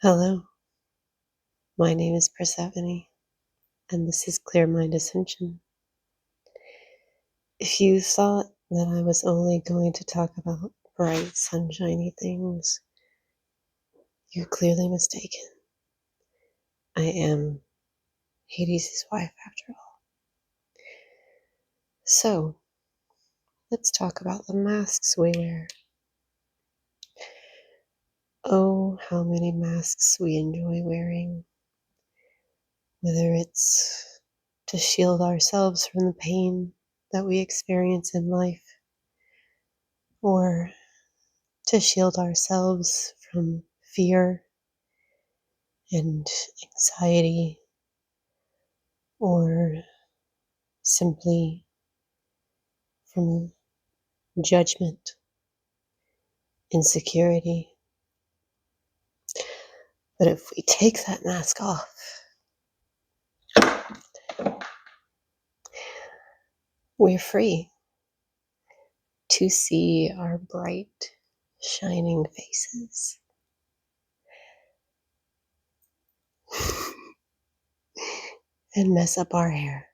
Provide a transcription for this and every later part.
Hello, my name is Persephone, and this is Clear Mind Ascension. If you thought that I was only going to talk about bright, sunshiny things, you're clearly mistaken. I am Hades' wife, after all. So, let's talk about the masks we wear. Oh, how many masks we enjoy wearing. Whether it's to shield ourselves from the pain that we experience in life, or to shield ourselves from fear and anxiety, or simply from judgment, insecurity. But if we take that mask off, we're free to see our bright, shining faces. And mess up our hair.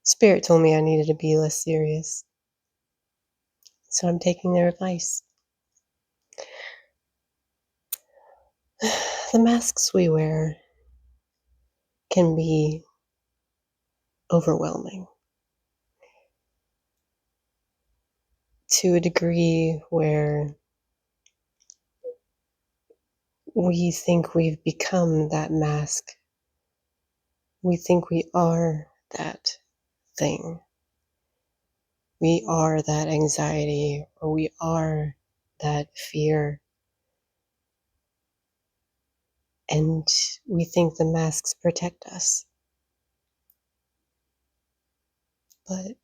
Spirit told me I needed to be less serious, so I'm taking their advice. The masks we wear can be overwhelming to a degree where we think we've become that mask. We think we are that thing. We are that anxiety, or we are that fear. And we think the masks protect us. But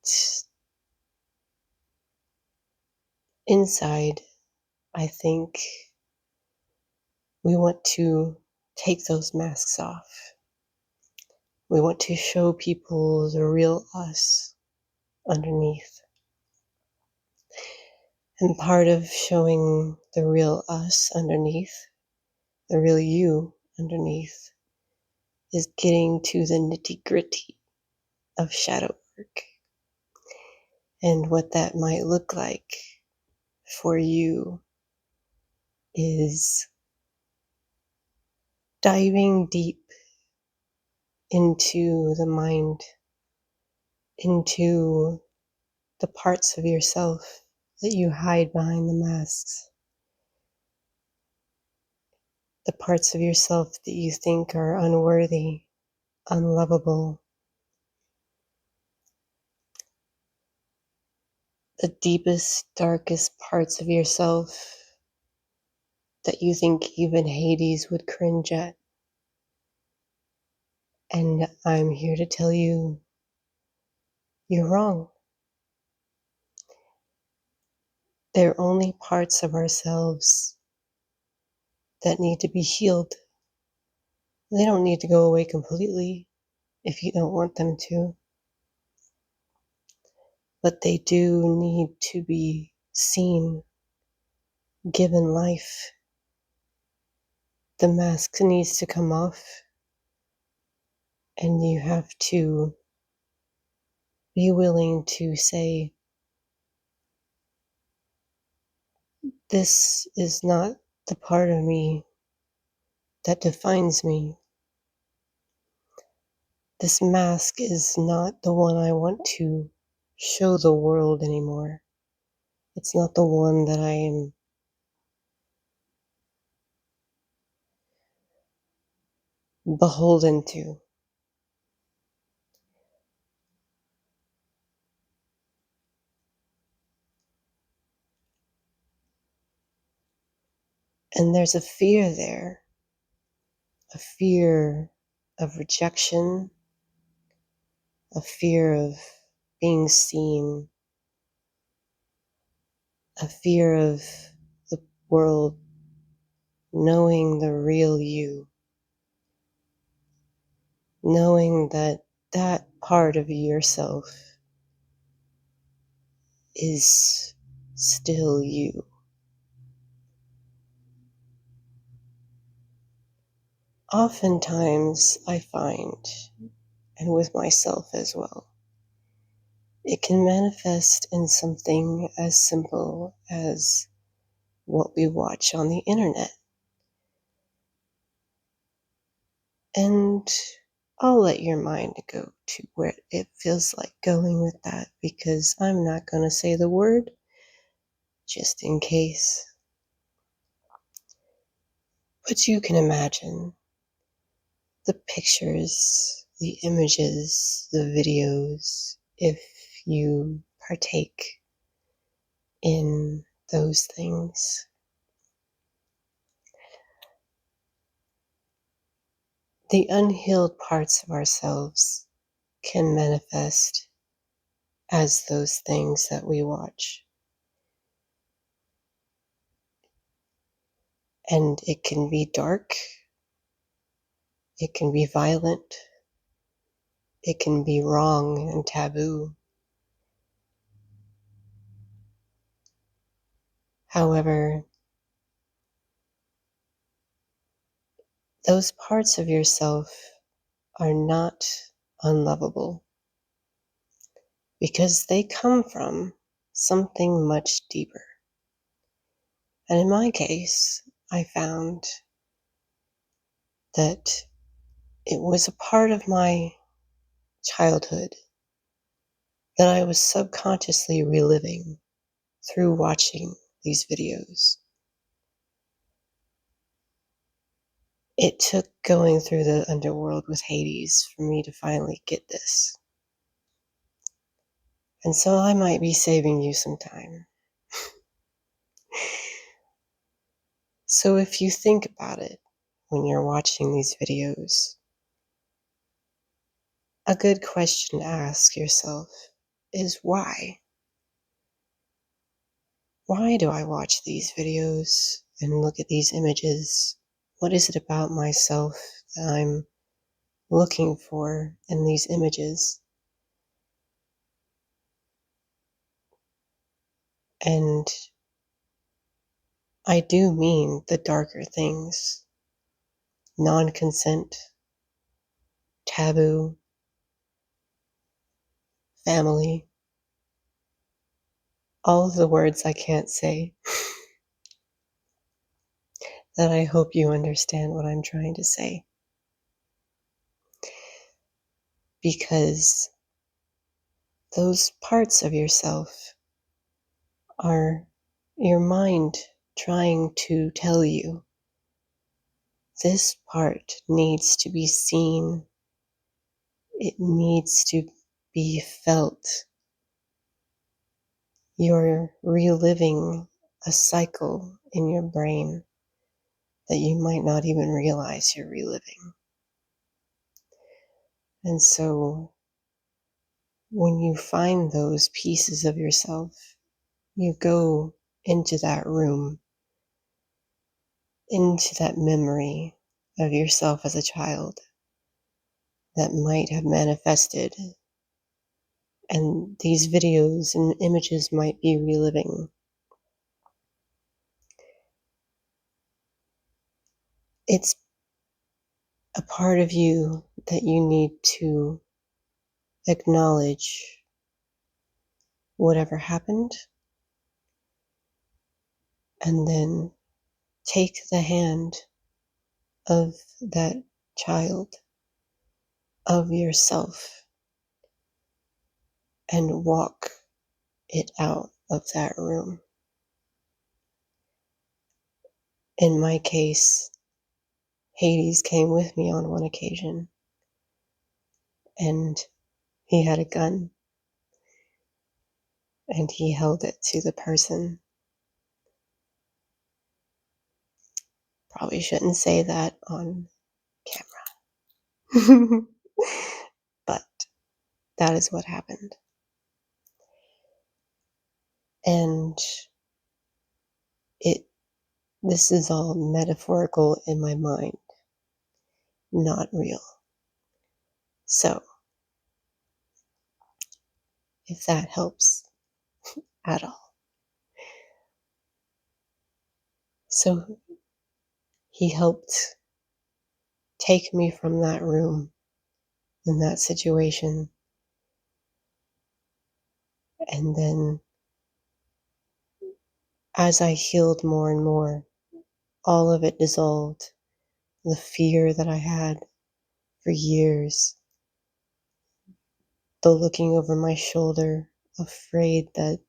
inside, I think we want to take those masks off. We want to show people the real us underneath. And part of showing the real us underneath, the real you underneath, is getting to the nitty-gritty of shadow work and what that might look like for you is diving deep into the mind, into the parts of yourself that you hide behind the masks, the parts of yourself that you think are unworthy, unlovable, the deepest, darkest parts of yourself that you think even Hades would cringe at. And I'm here to tell you, you're wrong. They're only parts of ourselves that need to be healed. They don't need to go away completely if you don't want them to. But they do need to be seen, given life. The mask needs to come off, and you have to be willing to say, this is not the part of me that defines me. This mask is not the one I want to show the world anymore. It's not the one that I am beholden to. And there's a fear there, a fear of rejection, a fear of being seen, a fear of the world knowing the real you, knowing that that part of yourself is still you. Oftentimes I find, and with myself as well, it can manifest in something as simple as what we watch on the internet. And I'll let your mind go to where it feels like going with that, because I'm not going to say the word just in case. But you can imagine the pictures, the images, the videos, if you partake in those things. The unhealed parts of ourselves can manifest as those things that we watch. And it can be dark, it can be violent, it can be wrong and taboo. However, those parts of yourself are not unlovable because they come from something much deeper. And in my case, I found that it was a part of my childhood that I was subconsciously reliving through watching these videos. It took going through the underworld with Hades for me to finally get this. And so I might be saving you some time. So if you think about it when you're watching these videos, a good question to ask yourself is why? Why do I watch these videos and look at these images? What is it about myself that I'm looking for in these images? And I do mean the darker things: non-consent, taboo, family, all of the words I can't say that I hope you understand what I'm trying to say. Because those parts of yourself are your mind trying to tell you this part needs to be seen. It needs to be felt. You're reliving a cycle in your brain that you might not even realize you're reliving. And so when you find those pieces of yourself, you go into that room, into that memory of yourself as a child that might have manifested, and these videos and images might be reliving. It's a part of you that you need to acknowledge whatever happened, and then take the hand of that child, of yourself, and walk it out of that room. In my case, Hades came with me on one occasion, and he had a gun, and he held it to the person. Probably shouldn't say that on camera. But that is what happened. And this is all metaphorical in my mind, not real. So, if that helps, at all. So he helped take me from that room in that situation. And then as I healed more and more, all of it dissolved. The fear that I had for years, the looking over my shoulder, afraid that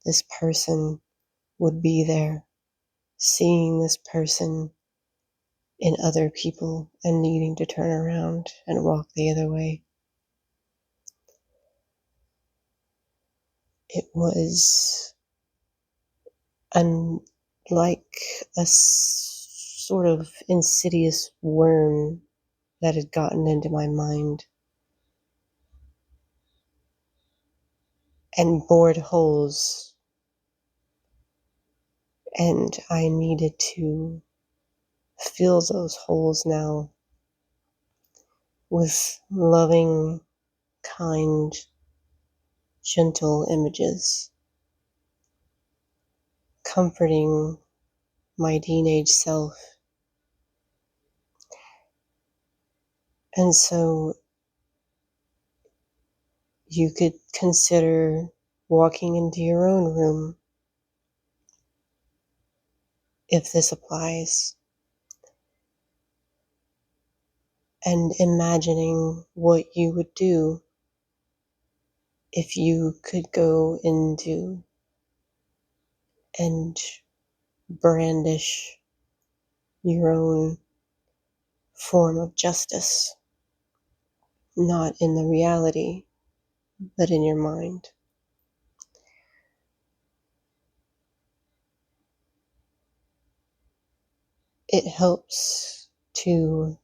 this person would be there, seeing this person in other people and needing to turn around and walk the other way. It was like a sort of insidious worm that had gotten into my mind and bored holes, and I needed to fill those holes now with loving, kind, gentle images, comforting my teenage self. And so you could consider walking into your own room if this applies, and imagining what you would do if you could go into and brandish your own form of justice, not in the reality, but in your mind. It helps to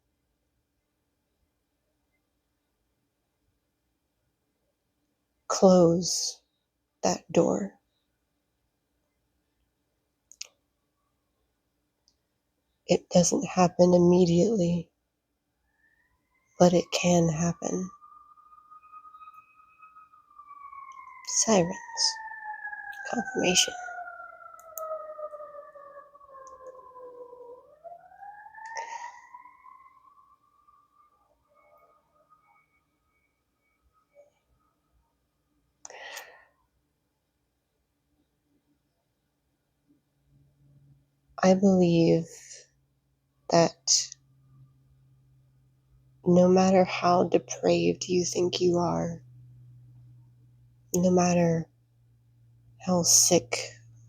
close that door. It doesn't happen immediately, but it can happen. Sirens, confirmation. I believe that no matter how depraved you think you are, no matter how sick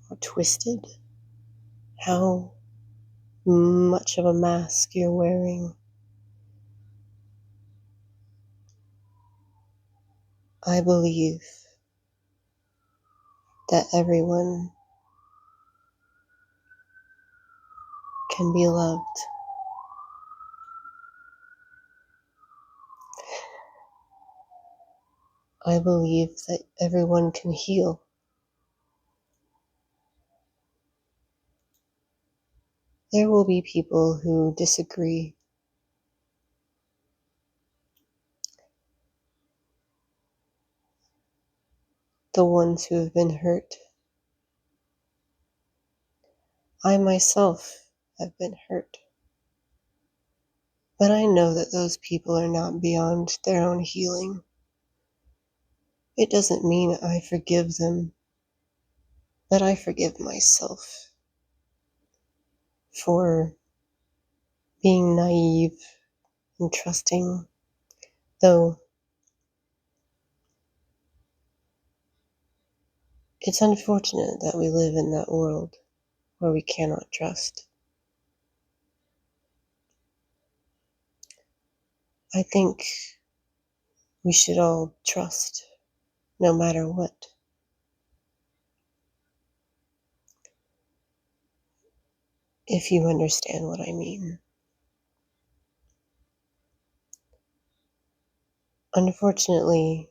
or twisted, how much of a mask you're wearing, I believe that everyone can be loved. I believe that everyone can heal. There will be people who disagree. The ones who have been hurt. I myself have been hurt. But I know that those people are not beyond their own healing. It doesn't mean I forgive them, but I forgive myself for being naive and trusting, though it's unfortunate that we live in that world where we cannot trust. I think we should all trust, no matter what. If you understand what I mean. Unfortunately,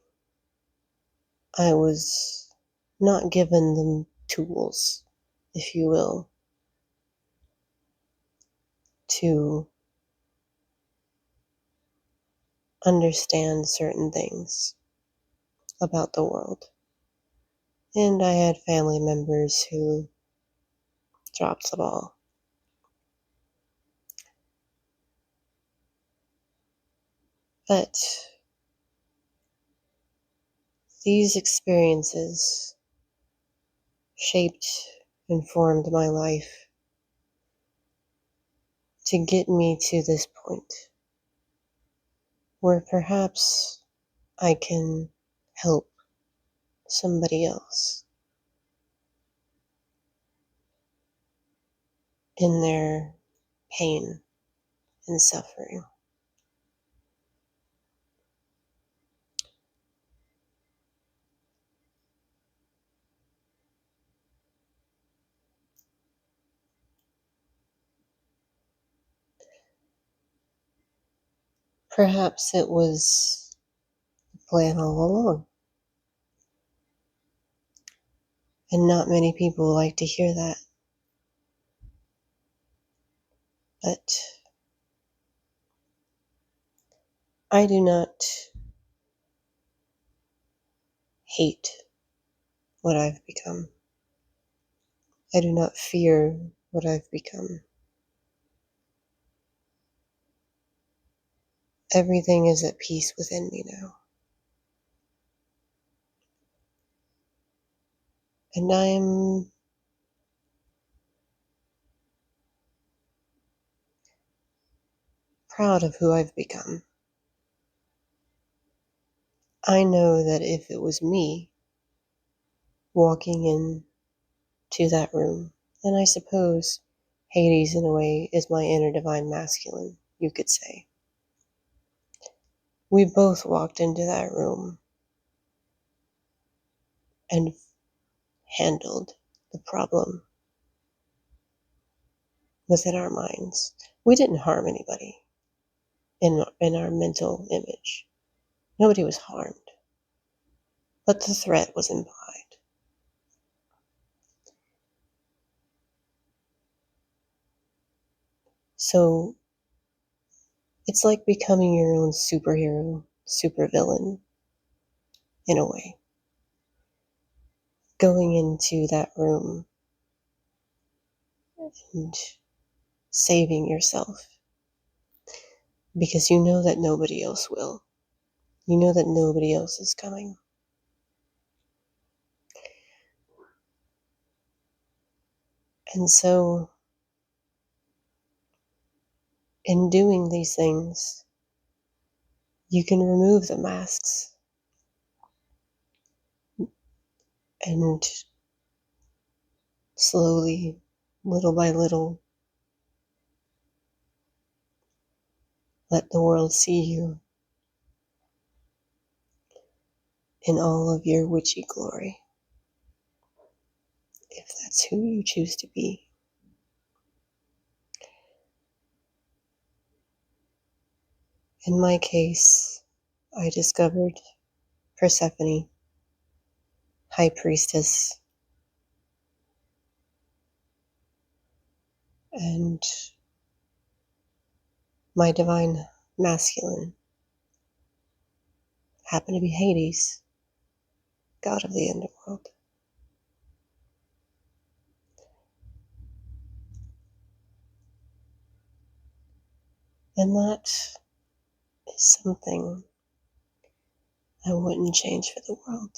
I was not given the tools, if you will, to understand certain things about the world. And I had family members who dropped the ball. But these experiences shaped and formed my life to get me to this point where perhaps I can help somebody else in their pain and suffering. Perhaps it was the plan all along. And not many people like to hear that. But I do not hate what I've become. I do not fear what I've become. Everything is at peace within me now. And I'm proud of who I've become. I know that if it was me walking into that room, and I suppose Hades in a way is my inner divine masculine, you could say. We both walked into that room and handled the problem within our minds. We didn't harm anybody in our mental image. Nobody was harmed, but the threat was implied. So it's like becoming your own superhero, supervillain, in a way. Going into that room and saving yourself because you know that nobody else will. You know that nobody else is coming. And so, in doing these things, you can remove the masks and slowly, little by little, let the world see you in all of your witchy glory, if that's who you choose to be. In my case, I discovered Persephone, High Priestess, and my divine masculine happened to be Hades, god of the underworld. And that is something I wouldn't change for the world.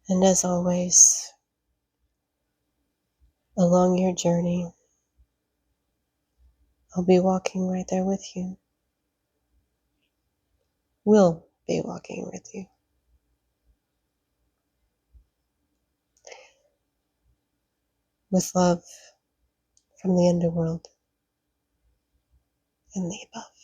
And as always, along your journey, I'll be walking right there with you. We'll be walking with you. With love from the underworld and the above.